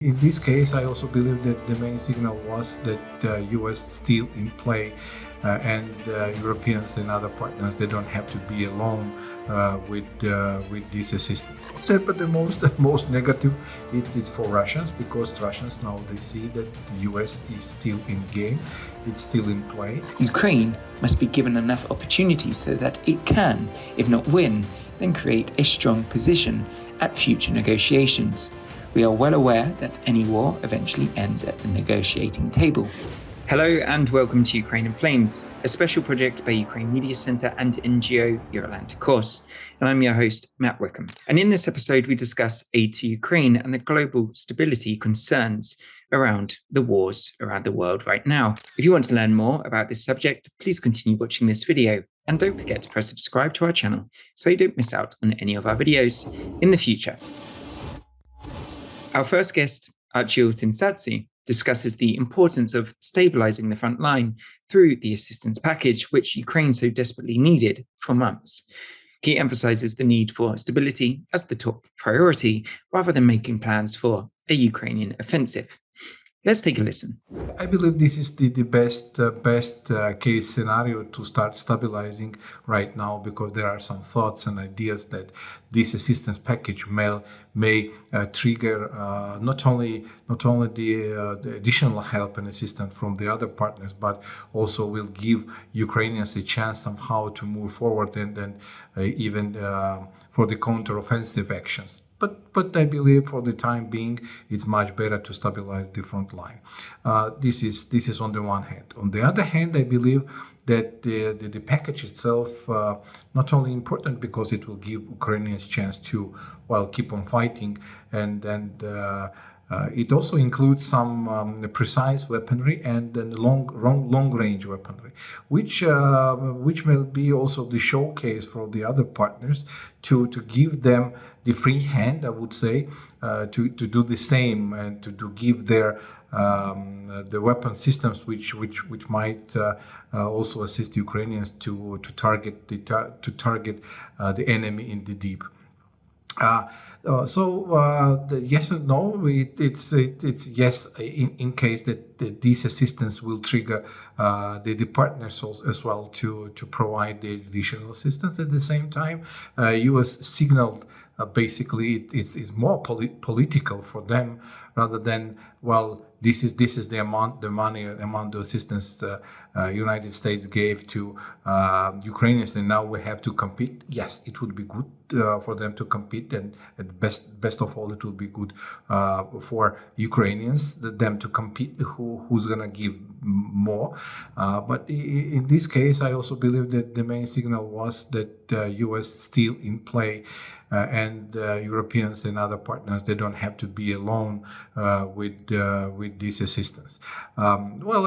In this case, I also believe that the main signal was that the US still in play, and Europeans and other partners, they don't have to be alone with this assistance. But the most negative it's for Russians, because Russians now they see that the US is still in game, it's still in play. Ukraine must be given enough opportunity so that it can, if not win, then create a strong position at future negotiations. We are well aware that any war eventually ends at the negotiating table. Hello and welcome to Ukraine in Flames, a special project by Ukraine Media Centre and NGO Yuriy Lukanov. And I'm your host, Matt Wickham. And in this episode, we discuss aid to Ukraine and the global stability concerns around the wars around the world right now. If you want to learn more about this subject, please continue watching this video. And don't forget to press subscribe to our channel so you don't miss out on any of our videos in the future. Our first guest, Archil Tsintsadze, discusses the importance of stabilizing the front line through the assistance package, which Ukraine so desperately needed for months. He emphasizes the need for stability as the top priority, rather than making plans for a Ukrainian offensive. Let's take a listen. I believe this is the best case scenario to start stabilizing right now, because there are some thoughts and ideas that this assistance package may trigger not only the additional help and assistance from the other partners, but also will give Ukrainians a chance somehow to move forward and then even for the counter-offensive actions. But I believe for the time being, it's much better to stabilize the front line. This is on the one hand. On the other hand, I believe that the package itself not only important because it will give Ukrainians chance to keep on fighting, and it also includes some precise weaponry and then long range weaponry, which will be also the showcase for the other partners to give them the free hand, I would say, to do the same and to give their the weapon systems which might also assist Ukrainians to target the enemy in the deep. The yes and no, it's yes in case that this assistance will trigger the partners as well to provide the additional assistance. At the same time, U.S. signaled basically it's more political for them, rather than this is the amount of assistance the United States gave to Ukrainians, and now we have to compete. Yes, it would be good for them to compete, and best of all, it will be good for Ukrainians them to compete. Who's gonna give more? But in this case, I also believe that the main signal was that U.S. still in play. And Europeans and other partners, they don't have to be alone with this assistance. I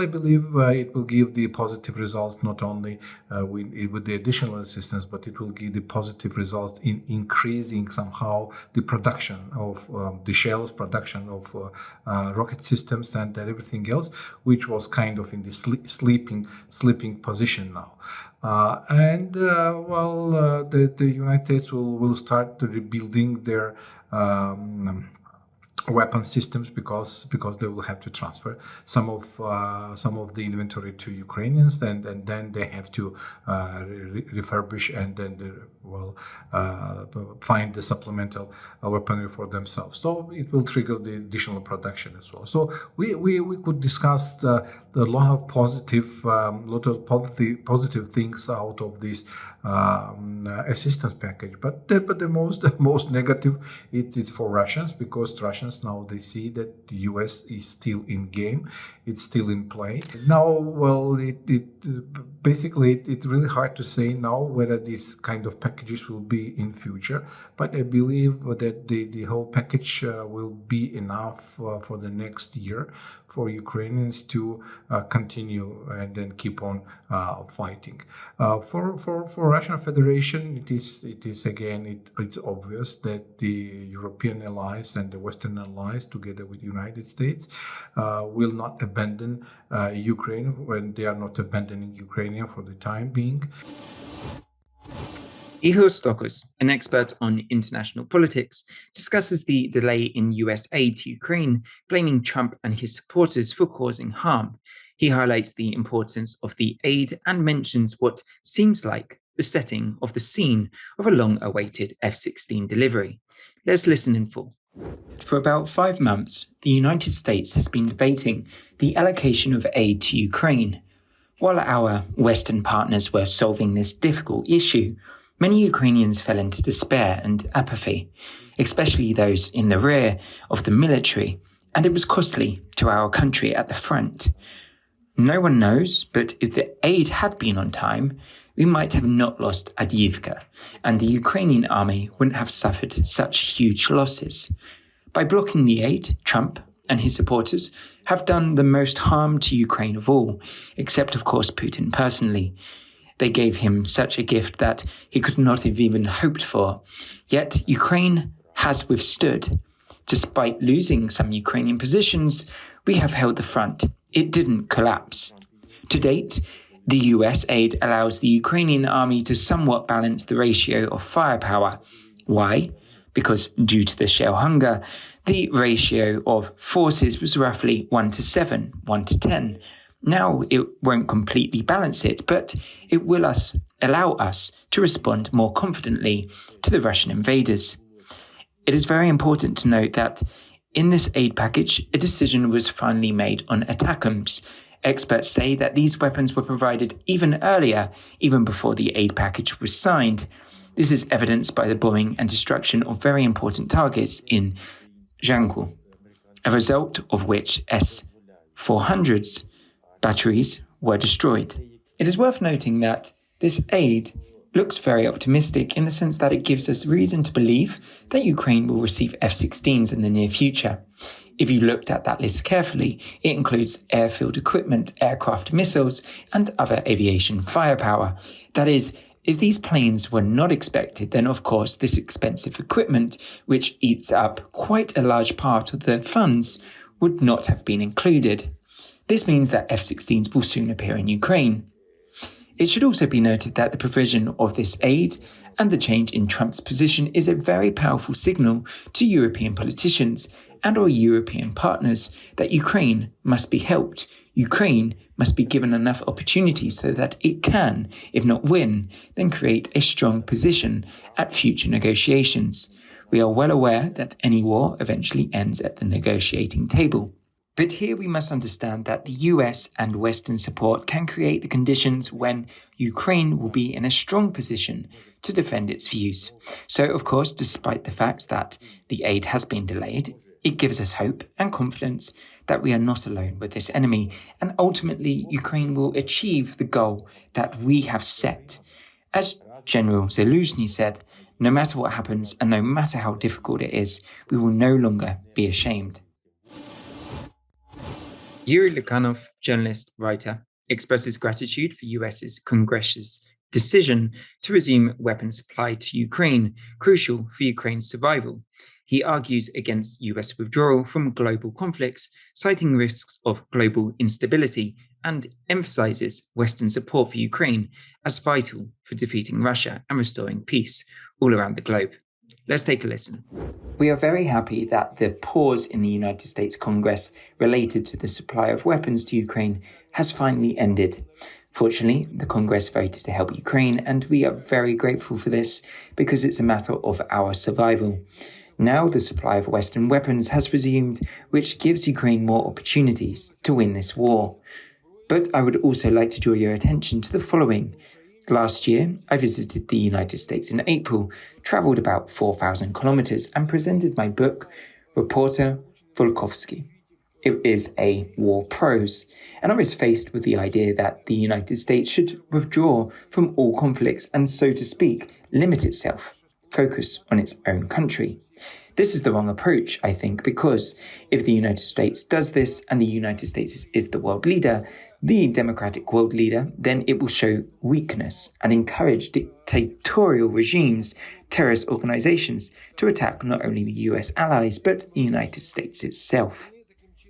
believe it will give the positive results not only with the additional assistance, but it will give the positive results in increasing somehow the production of the shells, production of rocket systems and everything else, which was kind of in the sleeping position now. The United States will start rebuilding their weapon systems because they will have to transfer some of the inventory to Ukrainians, and then they have to refurbish and then find the supplemental weaponry for themselves. So it will trigger the additional production as well. So we could discuss a lot of positive things out of this assistance package, but the most negative it's for Russians, because Russians now they see that the US is still in game, it's still in play. Now, it's really hard to say now whether these kind of packages will be in future, but I believe that the whole package will be enough for the next year for Ukrainians to continue and then keep on fighting. For Russian Federation, it is again it's obvious that the European allies and the Western allies, together with the United States, will not abandon Ukraine when they are not abandoning Ukraine for the time being. Ihor Stokoz, an expert on international politics, discusses the delay in US aid to Ukraine, blaming Trump and his supporters for causing harm. He highlights the importance of the aid and mentions what seems like the setting of the scene of a long-awaited F-16 delivery. Let's listen in full. For about 5 months, the United States has been debating the allocation of aid to Ukraine. While our Western partners were solving this difficult issue, many Ukrainians fell into despair and apathy, especially those in the rear of the military, and it was costly to our country at the front. No one knows, but if the aid had been on time, we might have not lost Avdiivka, and the Ukrainian army wouldn't have suffered such huge losses. By blocking the aid, Trump and his supporters have done the most harm to Ukraine of all, except of course Putin personally. They gave him such a gift that he could not have even hoped for. Yet Ukraine has withstood. Despite losing some Ukrainian positions, we have held the front. It didn't collapse. To date, the US aid allows the Ukrainian army to somewhat balance the ratio of firepower. Why? Because due to the shell hunger, the ratio of forces was roughly 1-7, 1-10. Now it won't completely balance it, but it will allow us to respond more confidently to the Russian invaders. It is very important to note that in this aid package, a decision was finally made on ATACMS. Experts say that these weapons were provided even earlier, even before the aid package was signed. This is evidenced by the bombing and destruction of very important targets in Zhangu, a result of which S-400s batteries were destroyed. It is worth noting that this aid looks very optimistic in the sense that it gives us reason to believe that Ukraine will receive F-16s in the near future. If you looked at that list carefully, it includes airfield equipment, aircraft missiles, and other aviation firepower. That is, if these planes were not expected, then of course this expensive equipment, which eats up quite a large part of the funds, would not have been included. This means that F-16s will soon appear in Ukraine. It should also be noted that the provision of this aid and the change in Trump's position is a very powerful signal to European politicians and our European partners that Ukraine must be helped. Ukraine must be given enough opportunities so that it can, if not win, then create a strong position at future negotiations. We are well aware that any war eventually ends at the negotiating table. But here we must understand that the US and Western support can create the conditions when Ukraine will be in a strong position to defend its views. So, of course, despite the fact that the aid has been delayed, it gives us hope and confidence that we are not alone with this enemy, and ultimately Ukraine will achieve the goal that we have set. As General Zelensky said, no matter what happens and no matter how difficult it is, we will no longer be ashamed. Yuriy Lukanov, journalist, writer, expresses gratitude for US's Congress's decision to resume weapons supply to Ukraine, crucial for Ukraine's survival. He argues against US withdrawal from global conflicts, citing risks of global instability, and emphasizes Western support for Ukraine as vital for defeating Russia and restoring peace all around the globe. Let's take a listen. We are very happy that the pause in the United States Congress related to the supply of weapons to Ukraine has finally ended. Fortunately, the Congress voted to help Ukraine, and we are very grateful for this because it's a matter of our survival. Now the supply of Western weapons has resumed, which gives Ukraine more opportunities to win this war. But I would also like to draw your attention to the following. Last year, I visited the United States in April, travelled about 4,000 kilometers, and presented my book, Reporter Volkovsky. It is a war prose, and I was faced with the idea that the United States should withdraw from all conflicts and, so to speak, limit itself, focus on its own country. This is the wrong approach, I think, because if the United States does this and the United States is the world leader, the democratic world leader, then it will show weakness and encourage dictatorial regimes, terrorist organizations to attack not only the US allies, but the United States itself.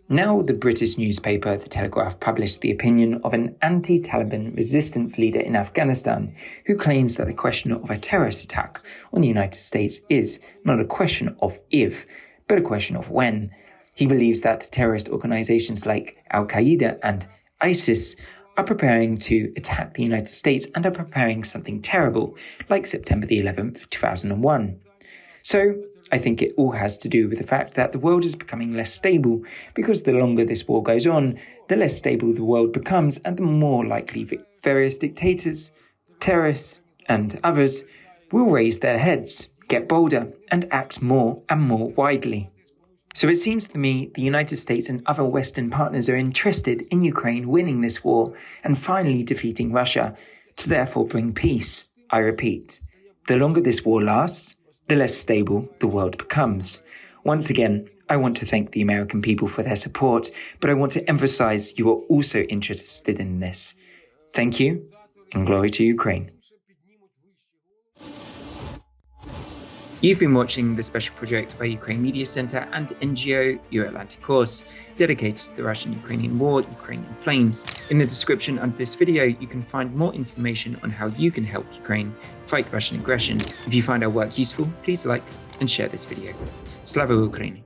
Now, the British newspaper The Telegraph published the opinion of an anti-Taliban resistance leader in Afghanistan who claims that the question of a terrorist attack on the United States is not a question of if, but a question of when. He believes that terrorist organizations like Al-Qaeda and ISIS are preparing to attack the United States and are preparing something terrible, like September the 11th, 2001. So, I think it all has to do with the fact that the world is becoming less stable, because the longer this war goes on, the less stable the world becomes and the more likely various dictators, terrorists and others will raise their heads, get bolder and act more and more widely. So it seems to me the United States and other Western partners are interested in Ukraine winning this war and finally defeating Russia to therefore bring peace. I repeat, the longer this war lasts, the less stable the world becomes. Once again, I want to thank the American people for their support, but I want to emphasize you are also interested in this. Thank you, and glory to Ukraine. You've been watching the special project by Ukraine Media Center and NGO Euro-Atlanticos, dedicated to the Russian-Ukrainian war, Ukraine in Flames. In the description under this video, you can find more information on how you can help Ukraine fight Russian aggression. If you find our work useful, please like and share this video. Slava Ukraini!